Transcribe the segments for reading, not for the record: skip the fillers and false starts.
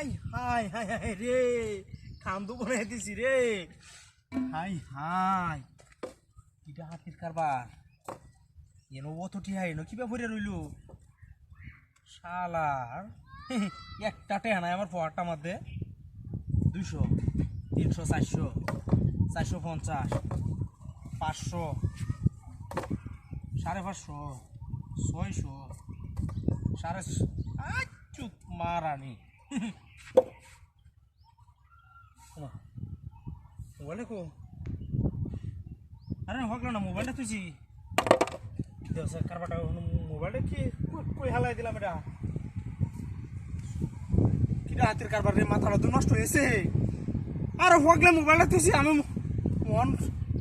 high high high high রে খামদু বনে দিছি রে হাই হাই কিটা হাতির কারবার এনো অতটি হাই এনো কিবা ভরে রইলো শালার একটা টেহানা আমার পহাড়টার মধ্যে 200 300 400 450 500 550 600 550 চুপ মারানি মোবাইলটা কো আরে হকলো না মোবাইলটা তুইছি দেও স্যার কারবাটা মোবাইলটা কি কই হালাই দিলাম এটা কিটা হাতের কারবার রে মাথাটা তো নষ্ট হয়েছে আরে হকলে মোবাইলটা তুইছি আমি মন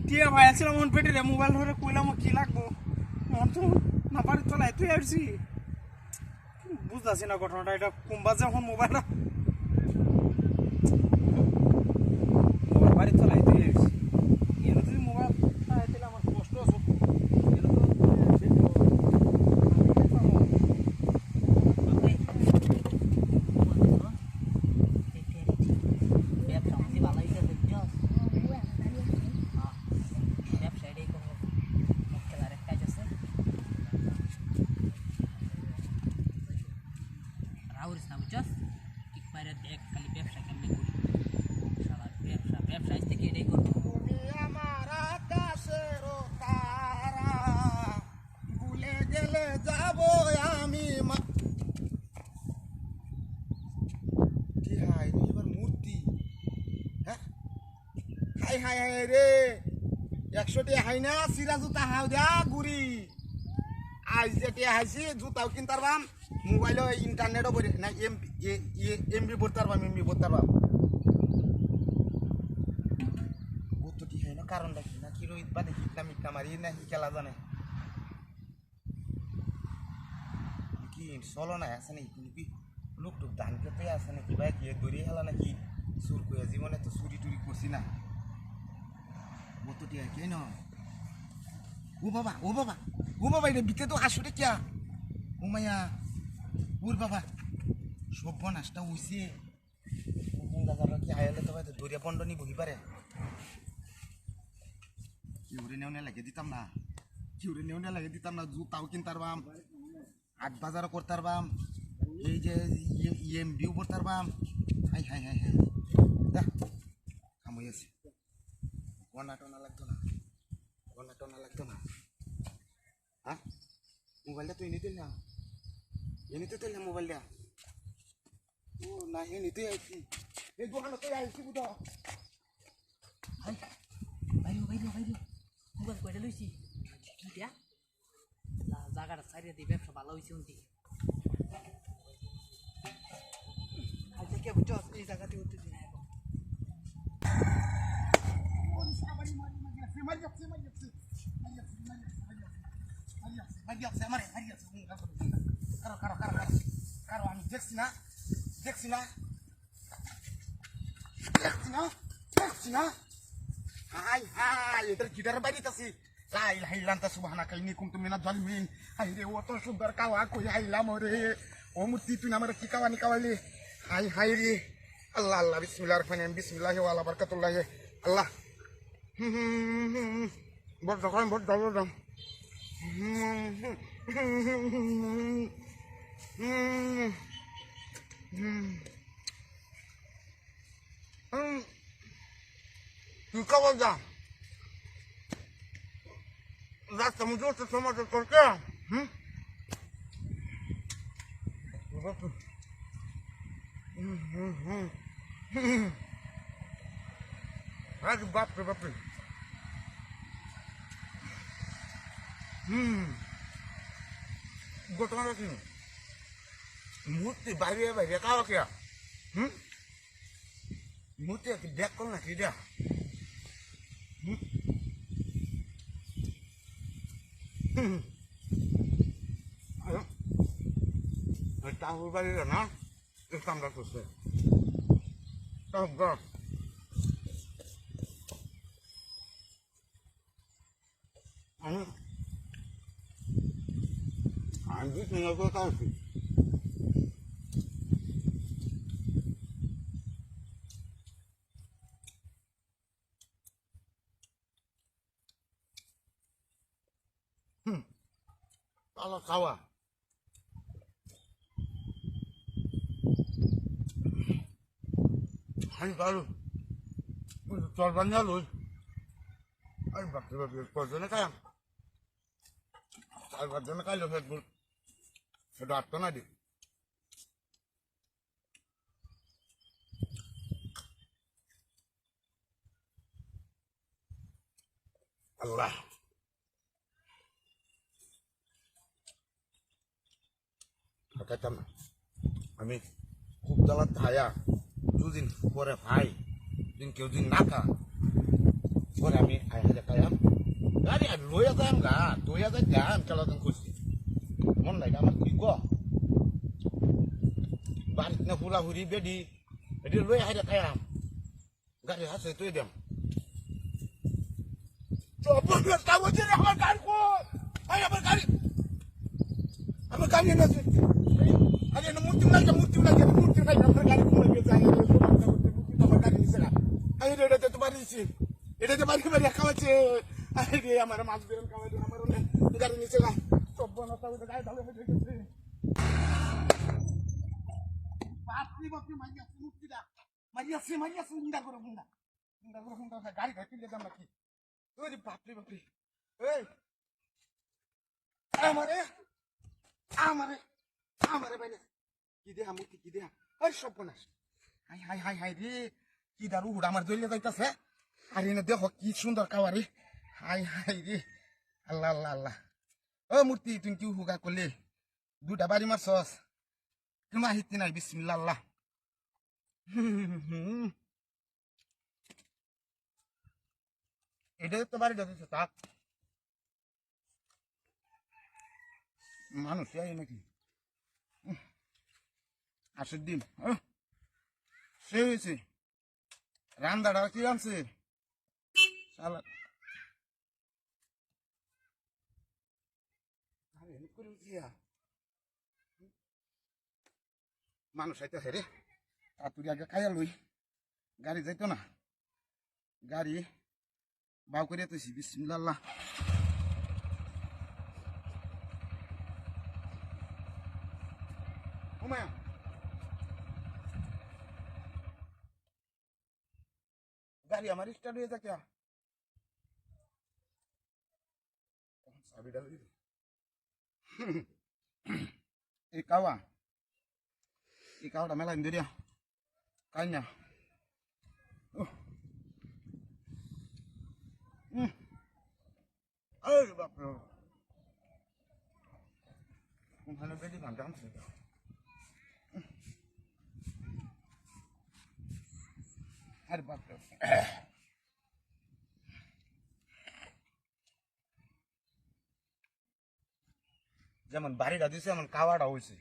টিয়া ভাই আসছিলাম মন পেটে রে মোবাইল ধরে কইলাম কি লাগবো মন তো না পারি তোলাই তুই আসছি বুঝতেছি না ঘটনাটা এটা কোনবা যখন মোবাইলটা বাড়ি তোলাই তুই আসছি এনে তুই মোবাইল দিলে আমার কষ্ট আছে হাই হাই হাই রে 100 হাই না সিরা জুতা হাও দিয়া গুড়ি আজ যেটি হাইছি জুতাও কিনতার বাম মোবাইলও ইন্টারনেটও বলে না এমবি ভরতার বাম কতটি হাই না কারণটা কি না কি রোহিত বা দেখি মিটটা মারি না কি খেলা জানে কি চলো না আছে নাকি কি লোক টুক ধান খেতে আছে নাকি ভাই কি দড়িয়ে খেলা নাকি সুর করে জীবনে তো চুরি টুরি করছি না কতটি হয় কেন ও বাবা এটা বিতে তো আসলে কিয়া ও মায়া ওর বাবা সভ্য নাশটা হইছে কি হাইলে তো দরিয়া পন্ডনি বহি পারে কিউরে নেওয়া লাগে দিতাম না জুতাও কিনতার বাম 8 বাজারও করতার বাম এই যে বিউ করতার বাম হাই হাই হাই হাই দেখ কামই আছে গনা টনা লাগতো না হ্যাঁ মোবাইলটা তুই নিতে না এনিতে তো মোবাইলটা ও না এনিতে আইছি এই দোকানে তো আইছি বুঝো হাই বাইরে মোবাইল কয়টা লইছি কিটা জায়গাটা সাইডে দিয়ে ব্যবসা ভালো হয়েছে উন্তি আজকে কে বুঝছো এই জায়গাতে উঠতে দিন কারো আমি দেখছি না হাই হাই এটার গিটার বাইরে আছি লাই হাইলান্তা সুবহানাকা ইন্নী কুনতু মিনাজ জালিমিন হাই রে ও তো সুন্দর কাওয়া কই আইলাম রে ও মূর্তি তুই আমার কি কাওয়ানি কাওয়ালি হাই হাই রে আল্লাহ আল্লাহ বিসমিল্লাহির রহমানির রহিম বিসমিল্লাহি ওয়া আলা বারাকাতুল্লাহ আল্লাহ বড় দাও তুই কাওয়া যা রাস্তা মুঝে তো সমাজের করকে আরে বাপরে ঘটনা কি মূর্তি বাইরে কাওয়া কে মূর্তি দেখ কর না কি দেখ তাহলে বাড়ি না কামড়া করছে আমি 20 মিনিট করে খাওয়াচ্ছি কালো খাওয়া আমি ভালো চল বানিয়ে লই আমি ভাবতে ভাবি কজনে খাইম 4-5 জনে খাইলো ফেসবুক সেটা আটতো না দি আল্লাহ খাইতাম না আমি খুব জ্বালাতে হায়া দুদিন পরে ভাই দিন কেউ দিন না খা পরে আমি হাইয়া খাইয়াম গাড়ি লইয়া যাইম গা দইয়া যাই গান কেলাতাম খুশি মন লাগে আমার কি গো বাড়িতে না ফুলা ফুরি বেডি এটি লইয়া হাইয়া খাইয়াম গাড়ি হাসে তুই দেম আমার গাড়ি আমার গাড়ি আমার গাড়ি এনেছে আরে মূর্তি লাগে মূর্তি লাগে আমার গাড়ি কমে যায় আমার গাড়ি নিছে না আরে এটা তো বাড়ি দিছি এটা তো বাড়ি বাড়ি খাওয়াচ্ছে আরে আমার মাছ বেরন খাওয়াচ্ছে আমার গাড়ি নিছে না সব বনতা ওই গাড়ি ঢালে হয়ে গেছে বাপরে বাপরে মারিয়াছে মুন্ডা করে মুন্ডা গাড়ি ঘাটি দিয়ে দাম নাকি ওরে বাপরে বাপরে এই আমারে আমারে আমারে বাইরে কি দেহা মূর্তি কি দেহা ওই সর্বনাশ হাই হাই হাই হাই রে কি দারু হুড় আমার দলিয়া যাইতাছে আর এনে দেখো কি সুন্দর কাওয়ারি হাই হাই রে আল্লাহ আল্লাহ আল্লাহ ও মূর্তি তুই কি হুগা করলে দুটা বাড়ি মারছস তুমি আহিতি নাই বিসমিল্লাহ আল্লাহ এটা তো বাড়ি যাচ্ছে তাক মানুষ আই নাকি আসের দিন সে হয়েছে রান্দাটা কি আনছে মানুষ আইতেছে রে তুই আগে খাইয়া লই গাড়ি যাইতো না গাড়ি বাউ করে তুইছি বিসমিল্লাহ गाड़ी हमारी स्टार्ट हुई था क्या डाल ikawa मेला इंदिरिया कान्या अरे बाप रे kumhalo bedi bandam sih अरे बाप रे যেমন বাড়িটা দিছে এমন কাওয়াটা হয়েছে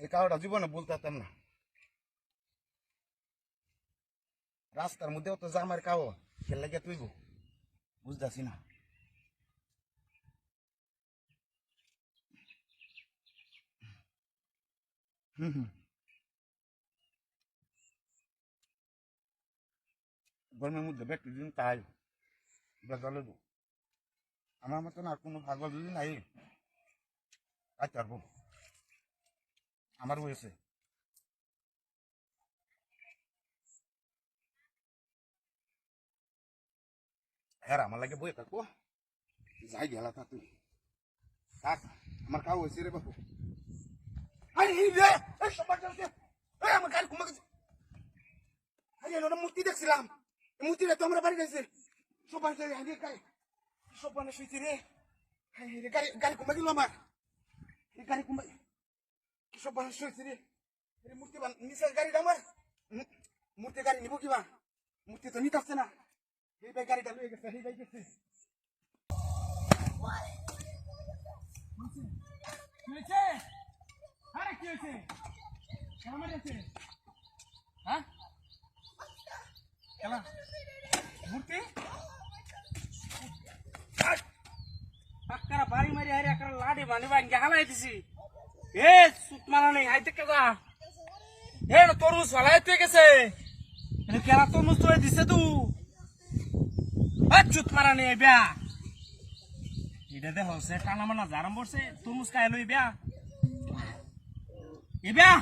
এই কাওয়াটা জীবনে বলতে পারতাম না রাস্তার মধ্যেও তো জামার কাও খেল লাগে তুই বুঝতেছি না গরমের মধ্যে ব্যাগটি দিন তাই বেজালে আমার মতন আর কোনো ভাগল যদি নাই আচ্ছা পারবো আমার হয়েছে হ্যাঁ আমার লাগে বই থাকবো যাই গেলা তা তুই থাক আমার কাউ হয়েছে রে বাবু আমার গাড়ি কমে গেছে আরে মূর্তি দেখছিলাম মূর্তিটা তো আমরা বাড়ি গেছে সবাই সবাই শুয়েছে রে গাড়ি কমে গেল আমার গাড়ি কমে সবাই শুয়েছে রে মূর্তি নিচে গাড়িটা আমার মূর্তি গাড়ি নিব কিবা মূর্তি তো নিতে আসছে না এই ভাই গাড়িটা লয়ে গেছে এই ভাই গেছে কি হয়েছে কেমন আছে হ্যাঁ খেলা মূর্তি পাক্কারা বাড়ি মারি হারি একটা লাডি বানি ভাঙ্গে হালাই দিছি এ সুত মারা নেই হাইতে কেদা এ তরমুজ ফালাইতে গেছে কেলা তরমুজ তো দিছে তু চুত মারা নেই ব্যাগ এটা দেখ হচ্ছে টানা মানা জারাম পড়ছে তরমুজ খাই লই বিয়া এ বিয়া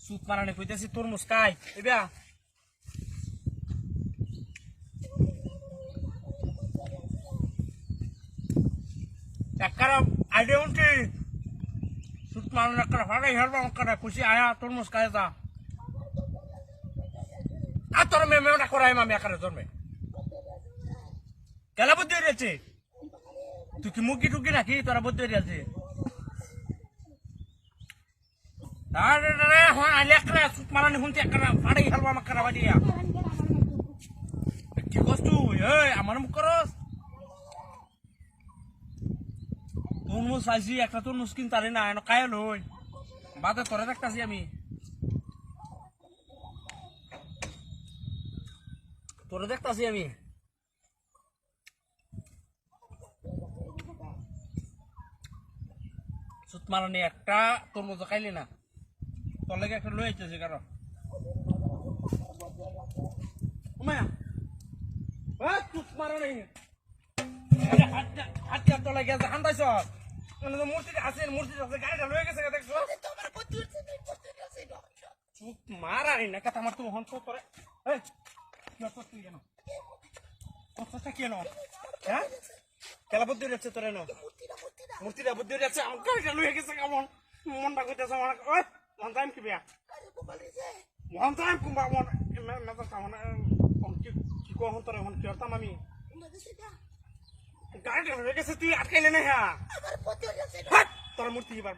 সুত মারানে কইতেছি তরমুজ খাই এ বিয়া একরা আইডিয়া উঠি সুত মারানে একরা ফাড়াই হারবা একরা খুশি আয়া তরমুজ খাই যা আর তোর মেমেটা করাই মামি একরা জন্মে কেলা বুদ্ধি হয়েছে তুই কি মুখি টুকি নাকি তোরা বুদ্ধি হয়েছে মারানি শুনতে একটা ফাড়াই খেলবো আমার খারাপ দিয়া কি করছ তুই আমার মুখ করস তরমুজ চাইছি একটা তরমুজ কিনতারি না এনে কায় লই বাদে তোরে দেখতাছি আমি তোরে দেখতাছি আমি সুত মারানি একটা তরমুজ খাইলি না তোর লাগে একটা লই আইতেছে কারণ সুত মারানি হাতিয়া তোর লাগে আছে হান্দাইছ মূর্তিটা আছে গাড়িটা লয়ে গেছে দেখছো সুত মারানি না কথা আমার তুমি হন তোরে তুই কেন কথা কেন হ্যাঁ খেলা বুদ্ধি যাচ্ছে তোরে ন মূর্তিটা বুদ্ধি যাচ্ছে আমার গাড়িটা লয়ে গেছে কেমন মনটা কইতেছে আমার ওয়ান টাইম কি বিয়া ওয়ান টাইম কুম্বা মন মেজাজ মানে কি কখন তোর এখন কি হতাম আমি গাড়িটা লয়ে গেছে তুই আটকাইলে না হ্যাঁ তোর মূর্তি এবার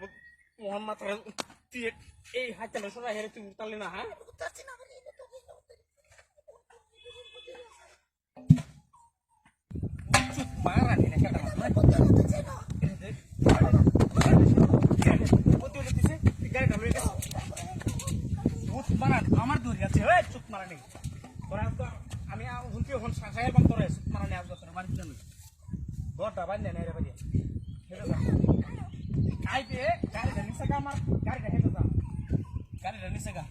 মোহাম্মদ তুই এই হাতটা সোনা হেরে তুই উঠতালি না হ্যাঁ মারা নি না কেটা আমার দূর আছে চুপ মারা নেই তোরা আমি শুনতে এখন সাহেব তোর চুপ মারা নেই আজ বাড়ি জানি ঘরটা বান্ধ নেই রে বাড়ি খাইতে গাড়িটা নিচে গা আমার গাড়িটা হেঁটে যা গাড়িটা নিচে গা